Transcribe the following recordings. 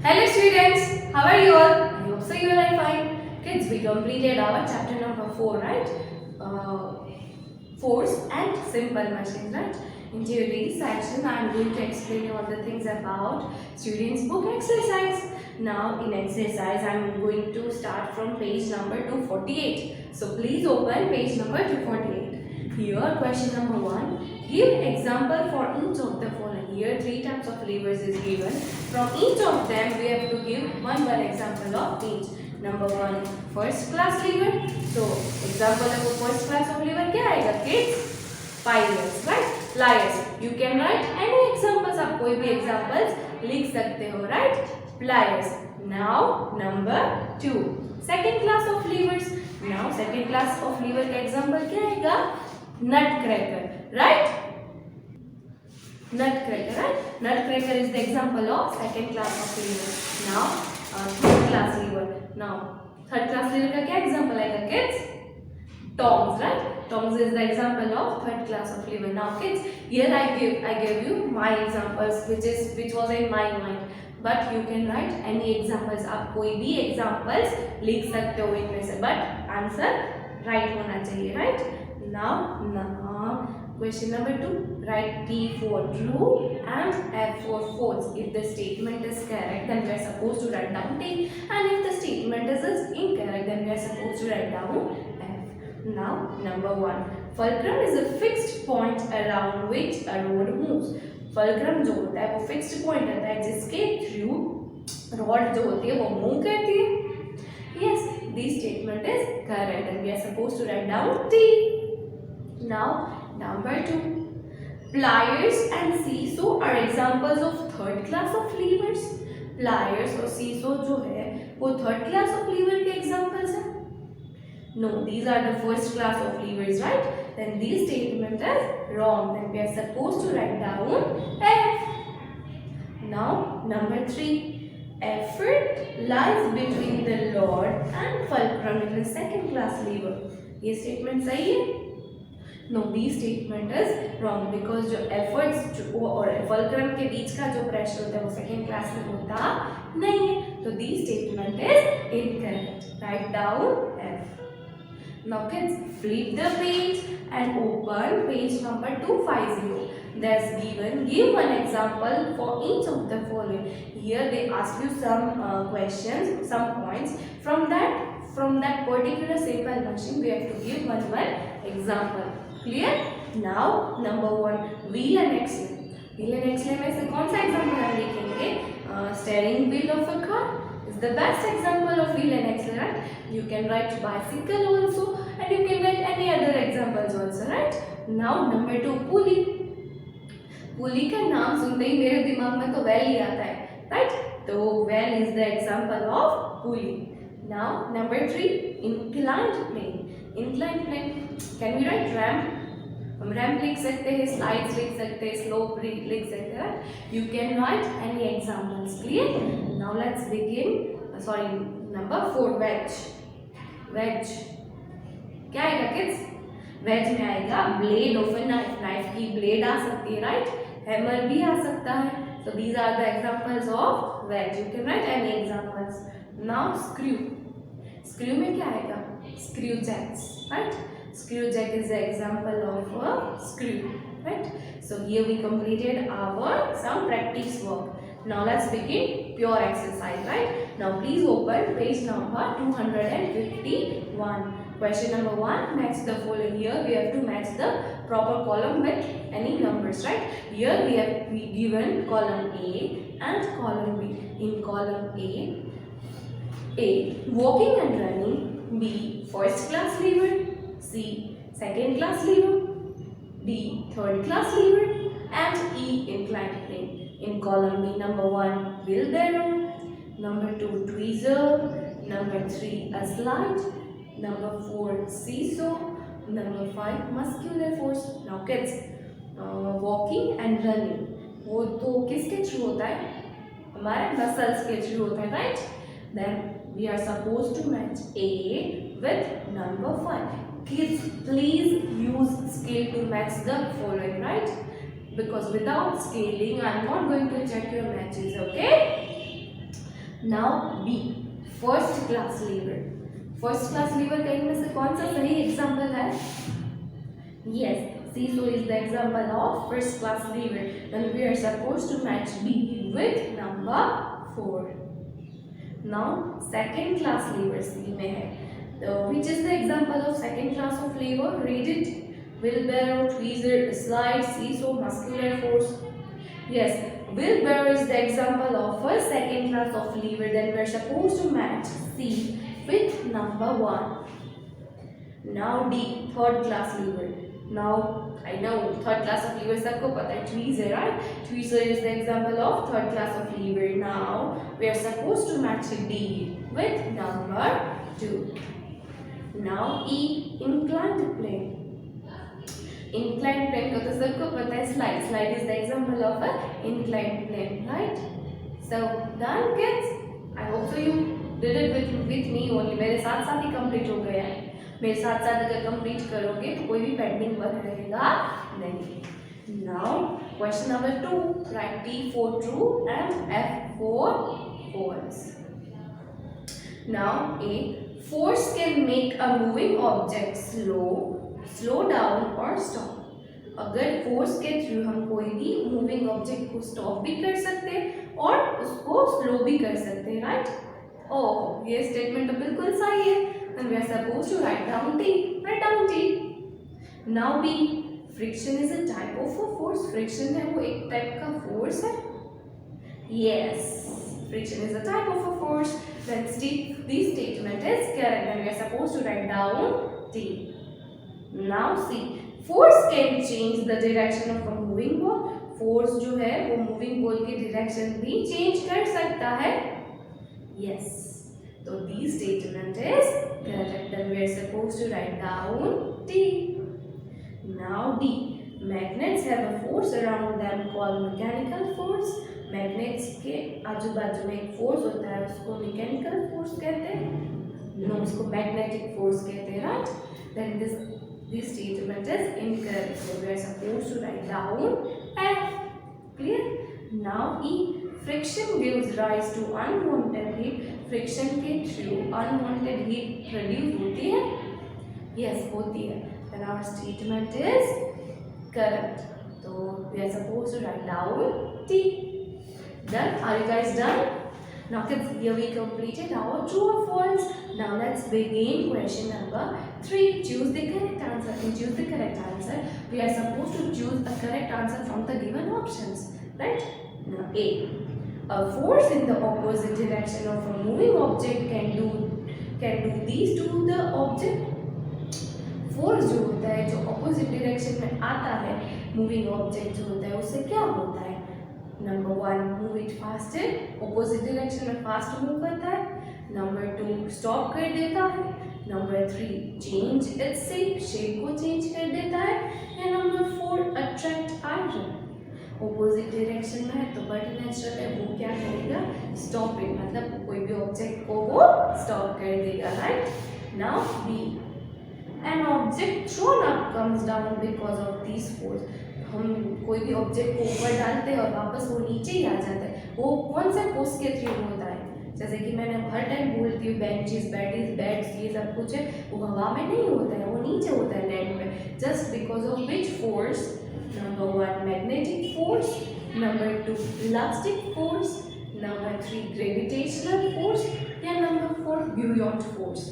Hello students, how are you all? I hope so you all are fine. Kids, we completed our chapter number 4, right? Force and simple machines, right? In today's section, I am going to explain you all the things about students' book exercise. Now, in exercise, I am going to start from page number 248. So, please open page number 248. Here, question number 1. Give example for each of the following. Here, 3 types of levers is given. From each of them, we have to give one example of each. Number 1, first class lever. So, example of a first class of lever क्या आएगा kids? Pliers, right? Pliers. You can write any examples. आप कोई भी examples लिख सकते हो, right? Pliers. Now, number 2, second class of levers. Now, second class of lever का example क्या आएगा? Nutcracker, right? Nutcracker, right? Nutcracker is the example of second class of lever. Now, third class lever. Now, third class lever का क्या example आएगा kids? Tongs, right? Tongs is the example of third class of lever. Now, kids, here I gave you my examples, which was in my mind. But you can write any examples. आप कोई भी examples लिख सकते हो इनमें से. But answer right होना चाहिए, right? Now, question number 2. Write T for true and F for false. If the statement is correct, then we are supposed to write down T. And if the statement is incorrect, then we are supposed to write down F. Now, number 1. Fulcrum is a fixed point around which a road moves. Fulcrum जो होता है वो fixed point रहता है जिसके through rod जो होती है वो move करती है. Yes, this statement is correct and we are supposed to write down T. Now, number 2. Pliers and seesaw are examples of third class of levers. Pliers और seesaw जो है वो third class of lever के examples हैं. No, these are the first class of levers, right? Then this statement is wrong. Then we are supposed to write down F. Now, number 3. Effort lies between the rod and fulcrum in the second class lever. ये statement सही है? No, this statement is wrong because जो efforts और fulcrum के बीच का जो pressure होता है वो second class में होता नहीं है. तो this statement is incorrect. Write down F. Now kids, flip the page and open page number 250. That's given. Give one example for each of the following. Here they ask you some questions, some points. From that particular simple machine, we have to give one example. Clear? Now, number 1, wheel and axle. Wheel and axle में से कौन सा example हम लिखेंगे? Steering wheel of a car is the best example of wheel and axle, right? You can write bicycle also, and you can write any other examples also, right? Now, number 2, pulley. पुली का नाम सुनते ही मेरे दिमाग में तो well ही आता है, right? तो well is the example of pulley. Now, number 3, inclined plane. Inclined plane, can we write ramp? हम रैम्प लिख सकते हैं, स्लाइड्स लिख सकते हैं, स्लोप लिख सकते हैं. You can write any examples. Clear? Now let's begin. Number 4, wedge. Wedge क्या आएगा kids? Wedge में आएगा blade of a knife. Knife की blade आ सकती है, right? Hammer भी आ सकता है. So these are the examples of wedge. You can write any examples. Now screw. Screw में क्या आएगा? Screw jacks, right? Screw jack is the example of a screw, right? So here we completed our some practice work. Now let's begin pure exercise, right? Now please open page number 251. Question number 1, match the following. Here we have to match the proper column with any numbers, right? Here we have given column A and column B. In column A, walking and running. B, first class lever. C, second class lever. D, third class lever. And E, inclined plane. In column B, number 1, wheelbarrow. Number 2, tweezer. Number 3, a slide. Number 4, seesaw. Number 5, muscular force. Now kids, walking and running वो तो किसके through होता है? हमारे muscles के through होता है, right? Then we are supposed to match A with number 5. Kids, please use scale to match the following, right? Because without scaling, I am not going to check your matches, okay? Now B, first class lever. First class lever का इनमें से कौन सा सही example है? Yes, seesaw is the example of first class lever. Then we are supposed to match B with number 4. Now second class lever C में है. Which is the example of second class of lever? Read it. Wheelbarrow, tweezer, slide, seesaw, muscular force. Yes, wheelbarrow is the example of a second class of lever. Then we are supposed to match C with number 1. Now D, third class lever. Now I know third class of lever सबको पता है, tweezer, right? Tweezer is the example of third class of lever. Now we are supposed to match D with number 2. Now E, inclined plane. Inclined plane का तो सबको पता है, slide. Slide is the example of a inclined plane, right? So done kids. I hope so you did it with me only. मेरे साथ साथ ही complete हो गया है. मेरे साथ साथ अगर कंप्लीट करोगे तो कोई भी पेंडिंग वर्क रहेगा नहीं. Now question number 2, right T for true and F for false. Now A, force can make a moving object slow down or stop. अगर फोर्स के थ्रू हम कोई भी मूविंग ऑब्जेक्ट को स्टॉप भी कर सकते हैं और उसको स्लो भी कर सकते हैं, राइट? ओह, ये स्टेटमेंट तो बिल्कुल सही है. And we are supposed to write down T. Write down T. Now B, friction is a type of a force. Friction है वो एक टाइप का फोर्स है. Yes, friction is a type of a force. Then this statement is correct. And we are supposed to write down T. Now C, force can change the direction of a moving ball. Force जो है वो moving ball की direction भी change कर सकता है. Yes. So this statement is correct. Then we are supposed to write down T. Now D, magnets have a force around them called mechanical force. Magnets के आजू बाजू में एक force होता है, उसको mechanical force कहते हैं. No, उसको magnetic force कहते हैं, right? Then this statement is incorrect. So we are supposed to write down F. Clear? Now E, friction gives rise to unwanted heat. Friction के थ्रू अनवांटेड हीट प्रोड्यूस होती है. Yes, होती है. Then our statement is correct. तो we are supposed to write down T. Done? Are you guys done? Now kids, here we completed our true or false. Now let's begin question number 3. Choose the correct answer. In choose the correct answer we are supposed to choose a correct answer from the given options, right? Now A, a force in the opposite direction of a moving object can do these to the object. Force जो होता है, जो opposite direction में आता है, moving object जो होता है, उससे क्या होता है? Number 1, move it faster. Opposite direction में fast move करता है. Number 2, stop कर देता है. Number 3, change its shape. Shape को change कर देता है. And Number 4, attract iron. Opposite direction में है तो बट नेचुरल है, वो क्या करेगा? स्टॉपिंग, मतलब कोई भी ऑब्जेक्ट को वो स्टॉप कर देगा, right? Now B, an object thrown up comes down because of this force. हम कोई भी ऑब्जेक्ट को ऊपर डालते हैं और वापस वो नीचे ही आ जाता है. वो कौन सा फोर्स के थ्रू होता है? जैसे कि मैंने हर टाइम बोलती हूँ, बेंचेस, बेड्स, ये सब कुछ है, वो हवा में नहीं होता है, वो नीचे होता है लैंड में. Just because of which force? Number 1, magnetic force. Number 2, elastic force. Number 3, gravitational force. या Number 4, buoyant force.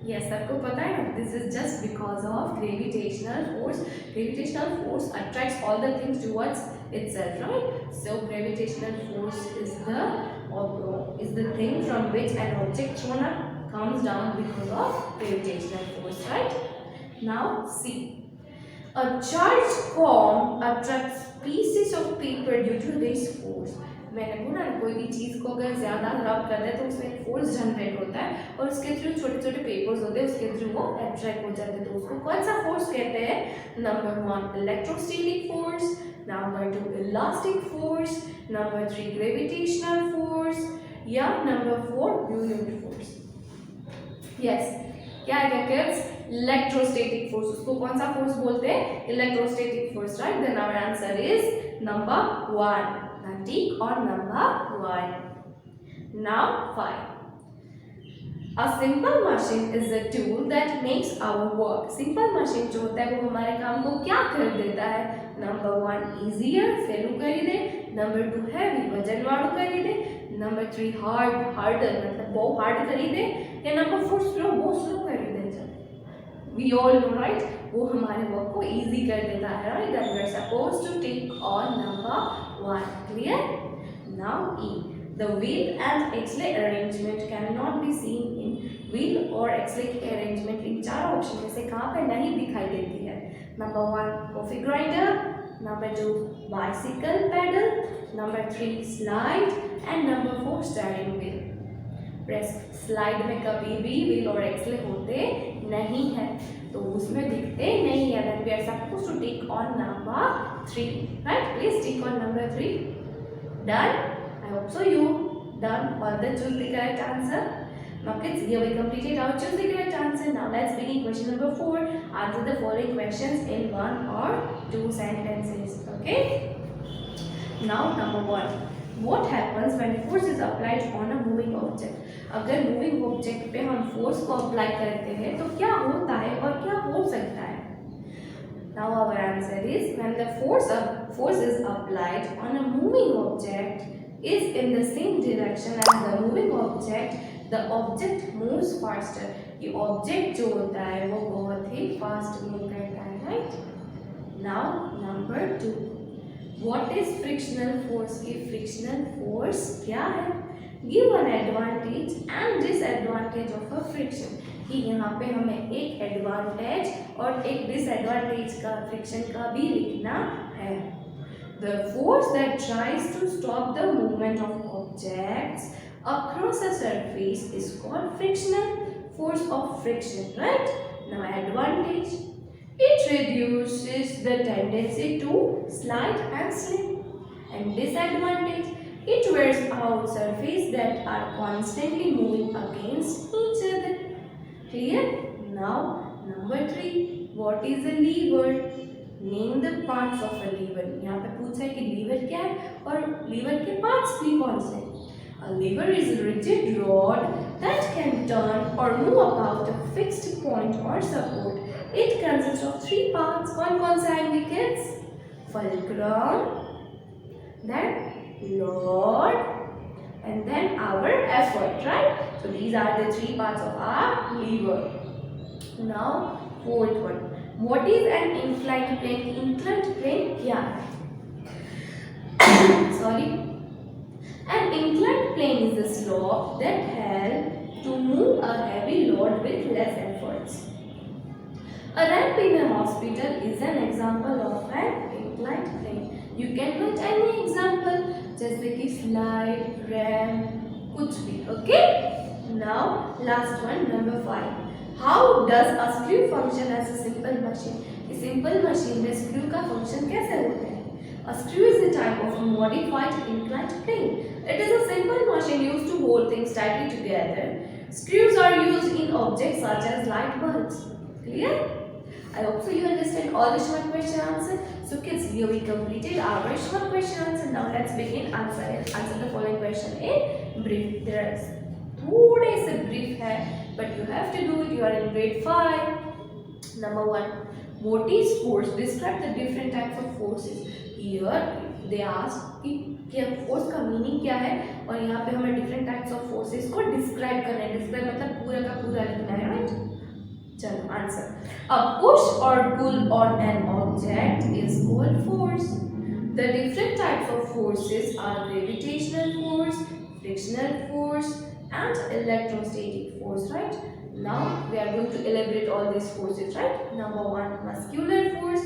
Yes, सबको पता है ना? This is just because of gravitational force. Gravitational force attracts all the things towards itself, right? So gravitational force is the thing from which an object thrown up comes down because of gravitational force, right? Now see. A charged comb attracts pieces of paper due to this force. मैंने बोला ना, कोई भी चीज़ को अगर ज़्यादा रब कर दे तो उसमें एक फोर्स जनरेट होता है और उसके थ्रू छोटे छोटे पेपर्स होते हैं, उसके थ्रू वो अट्रैक्ट हो जाते हैं. तो उसको कौन सा फोर्स कहते हैं? Number 1, electrostatic force. Number 2, elastic force. Number 3, gravitational force. या Number 4, buoyant force. Yes, क्या है किड्स? Electrostatic force. उसको कौन सा फोर्स बोलते हैं? Electrostatic force, right? Then our answer is Number 1. Now take on Number 1. Now 5. A simple machine is a tool that makes our work. Simple machine जो होता है वो हमारे काम को क्या कर देता है? Number 1 easier, सहेलू करी दे. Number 2 heavy, वजन वालों करी दे. Number 3 hard, harder मतलब बहुत hard करी दे. या Number 4 slow, बहुत slow करी दे. We all know, right? वो हमारे वर्क को easy कर देता है, right? Then we are supposed to take on number 1. Clear? Now E. The wheel and X-ray arrangement cannot be seen in wheel और X-ray की arrangement इन चार ऑप्शन में से कहाँ पे नहीं दिखाई देती है? Number 1 coffee grinder, Number 2 bicycle pedal, Number 3 slide and Number 4 steering wheel. Press slide में कभी भी व्हील और एक्सले होते नहीं है तो उसमें दिखते नहीं है. Then we are supposed to take on number 3, right? Please take on number 3. Done? I hope so you done all the choose the correct answer. Now kids, here we completed our choose the correct answer. Now let's begin question number 4. Answer the following questions in 1 or 2 sentences. Okay? Now number 1. What happens when force is applied on a moving object? अगर moving object पे हम force को apply करते हैं तो क्या होता है और क्या हो सकता है? Now our answer is when the force is applied on a moving object is in the same direction as the moving object, the object moves faster. ये object जो होता है वो बहुत ही fast move करता है, right? Now number 2. What is frictional force? ये frictional force क्या है? Give an advantage and disadvantage of a friction. कि यहाँ पे हमें एक advantage और एक disadvantage का friction का भी लिखना है. The force that tries to stop the movement of objects across a surface is called frictional force of friction, right? Now advantage. It reduces the tendency to slide and slip. And disadvantage. It wears out surfaces that are constantly moving against each other. Clear? Now number 3. What is a lever? Name the parts of a lever. यहाँ पे पूछा है कि lever क्या है और lever के parts भी कौन से हैं? A lever is a rigid rod that can turn or move about a fixed point or support. It consists of 3 parts. कौन से आएंगे kids? Fulcrum, then rod, and then our effort, right? So these are the 3 parts of our lever. Now 4th one. What is an inclined plane? Inclined plane क्या है? Sorry. An inclined plane is a slope that helps to move a heavy load with less efforts. A ramp in a hospital is an example of an inclined plane. You can put any example जैसे कि slide, ramp, कुछ भी. Okay? Now last one, number 5. How does a screw function as a simple machine? A simple machine में screw का function कैसे होता है? A screw is a type of a modified inclined plane. It is a simple machine used to hold things tightly together. Screws are used in objects such as light bulbs. Clear? I hope so you understand all the short question answer. So kids, here we completed our short question answer. Now let's begin answer the following question in brief. There is थोड़े से brief है, but you have to do it. You are in grade 5. Number 1. What is force? Describe the different types of forces. Here they ask कि force का meaning क्या है और यहाँ पे हमें different types of forces को describe करना है. Describe मतलब पूरा का पूरा लिखना है, right? चलो answer. A push or pull on an object is called force. The different types of forces are gravitational force, frictional force, and electrostatic force, right? Now we are going to elaborate all these forces, right? Number 1, muscular force.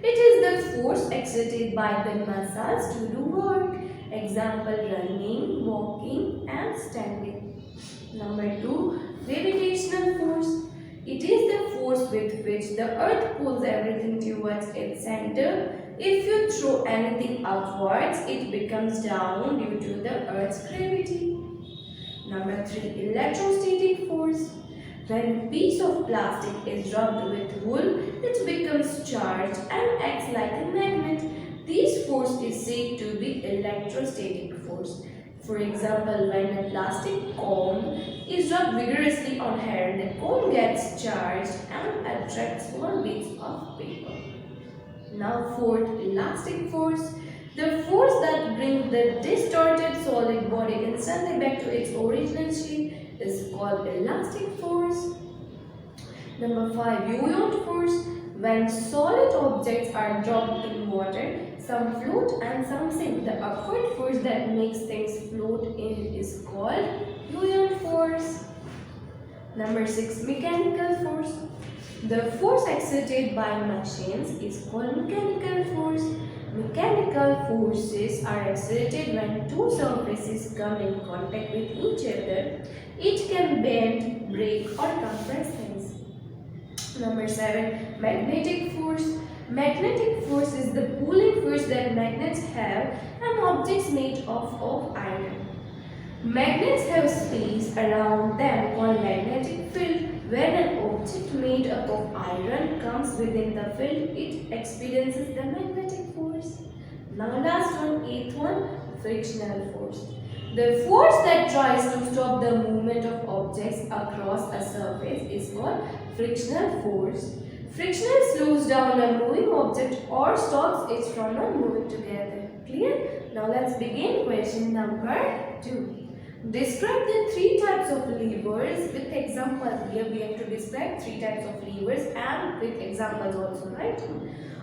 It is the force exerted by the muscles to do work. Example: running, walking, and standing. Number 2, gravitational force. It is the force with which the earth pulls everything towards its center. If you throw anything upwards, it becomes down due to the earth's gravity. Number 3, electrostatic force. When a piece of plastic is rubbed with wool, it becomes charged and acts like a magnet. This force is said to be electrostatic force. For example, when a plastic cone is rubbed vigorously on hair, the cone gets charged and attracts small bits of paper. Now fourth, elastic force. The force that brings the distorted solid body instantly back to its original shape is called elastic force. Number 5, buoyant force. When solid objects are dropped in water, some float and some sink. The upward force that makes things float in is called buoyant force. Number 6, mechanical force. The force exerted by machines is called mechanical force. Mechanical forces are exerted when two surfaces come in contact with each other. Each can bend, break or compress things. Number 7, magnetic force. Magnetic force is the pulling force that magnets have on objects made of iron. Magnets have space around them called magnetic field. When an object made up of iron comes within the field, it experiences the magnetic force. Now last one, eighth one, frictional force. The force that tries to stop the movement of objects across a surface is called frictional force. Friction slows down a moving object or stops it from moving together. Clear? Now let's begin question number 2. Describe the three types of levers with examples. Here we have to describe three types of levers and with examples also, right?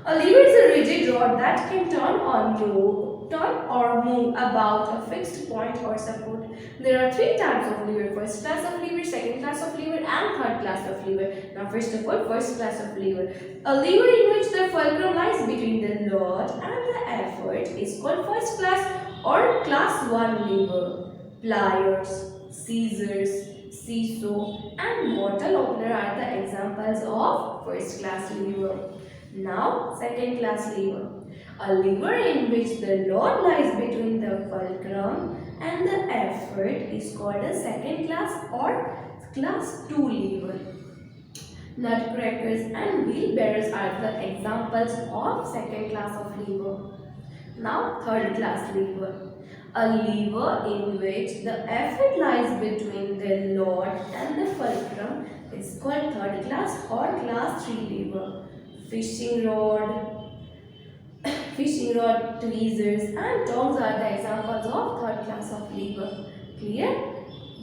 A lever is a rigid rod that can turn or move about a fixed point or support. There are three types of lever: first class of lever, second class of lever, and third class of lever. Now, first of all, first class of lever. A lever in which the fulcrum lies between the load and the effort is called first class or class 1 lever. Pliers, scissors, seesaw, and bottle opener are the examples of first class lever. Now, second class lever. A lever in which the load lies between the fulcrum and the effort is called a second class or class 2 lever. Nutcrackers and wheelbarrows are the examples of second class of lever. Now, third class lever. A lever in which the effort lies between the load and the fulcrum is called third class or class 3 lever. Fishing rod, tweezers and tongs are the examples of third class of lever. Clear?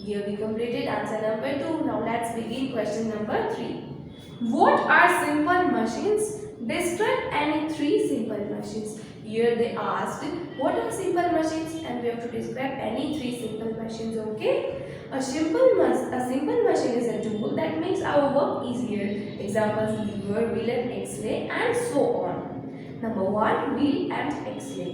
Here we completed answer number 2. Now let's begin question number 3. What are simple machines? Describe any three simple machines. Here they asked what are simple machines and we have to describe any three simple machines. Okay? A simple machine is a tool that makes our work easier. Examples: lever, wheel and X-ray and so on. Number 1, wheel and X-ray.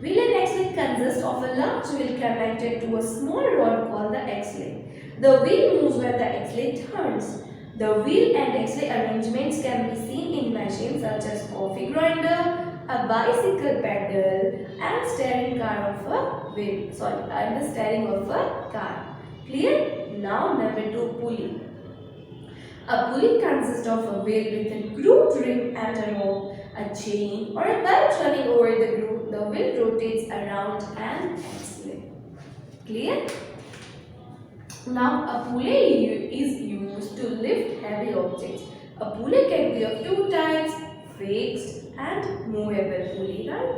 Wheel and X-ray consist of a large wheel connected to a small rod called the X-ray. The wheel moves when the X-ray turns. The wheel and X-ray arrangements can be seen in machines such as coffee grinder, a bicycle pedal, and steering the steering of a car. Clear? Now number 2, pulley. A pulley consists of a wheel with a grooved rim and a rope, a chain or a belt running over the groove. The wheel rotates around and accelerates. Clear? Now a pulley is used to lift heavy objects. A pulley can be of two types: fixed and movable pulley, right?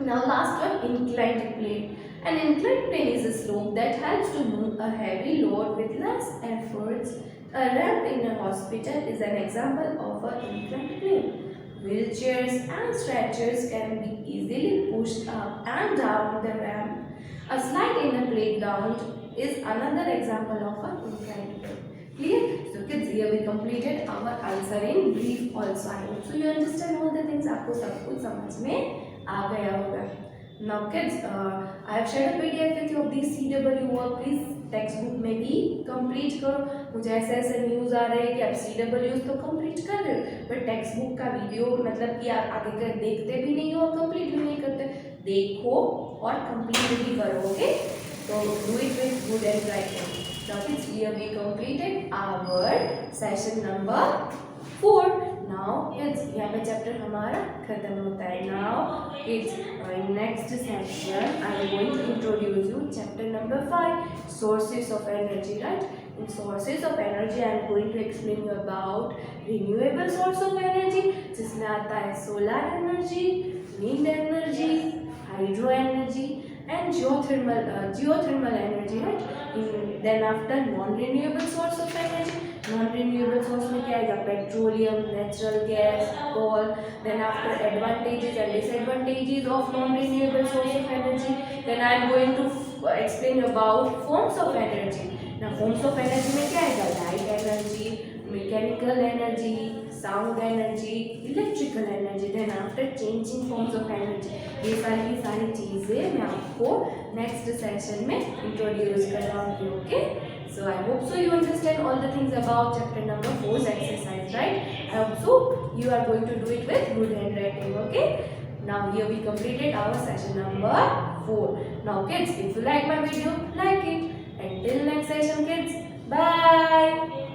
Now last one, inclined plane. An inclined plane is a slope that helps to move a heavy load with less efforts. A ramp in a hospital is an example of an inclined plane. Wheelchairs and stretchers can be easily pushed up and down the ramp. A slide in a playground is another example of an inclined plane. Clear? So kids, here we completed our answer in brief also. I hope so you understand all the things. आपको सब कुछ समझ में आ गया होगा. Now kids, I have shared a PDF with you of these CW work. Please text book में भी complete करो. मुझे ऐसे न्यूज़ आ रहे हैं कि आप CWs तो कंप्लीट कर रहे हो बट टेक्स्ट बुक का वीडियो मतलब कि आप आगे कर देखते भी नहीं हो और कंप्लीट भी नहीं करते. देखो और कंप्लीट भी करो. Okay, so do it with good and right. Now kids, here we completed our session number 4. Now kids यहाँ पे चैप्टर हमारा खत्म होता है. Now kids in next session I am going to introduce you chapter number 5, sources of energy, right? In sources of energy I am going to explain you about renewable source of energy, जिसमें आता है solar energy, wind energy, hydro energy and geothermal energy, right? Then after non-renewable source of energy, non-renewable source में क्या आएगा? Petroleum, natural gas, coal. Then after advantages and disadvantages of non-renewable source of energy, then I am going to explain about forms of energy. Now forms of energy में क्या आएगा? Light energy, mechanical energy, sound energy, electrical energy. Then after changing forms of energy, ये सारी चीज़ें मैं आपको next session में introduce करवाऊँगी. Okay? So I hope so you understand all the things about chapter number 4's exercise, right? I hope so you are going to do it with good handwriting. Okay? Now here we completed our session number 4. Now kids, if you like my video, like it. Until next session kids, bye.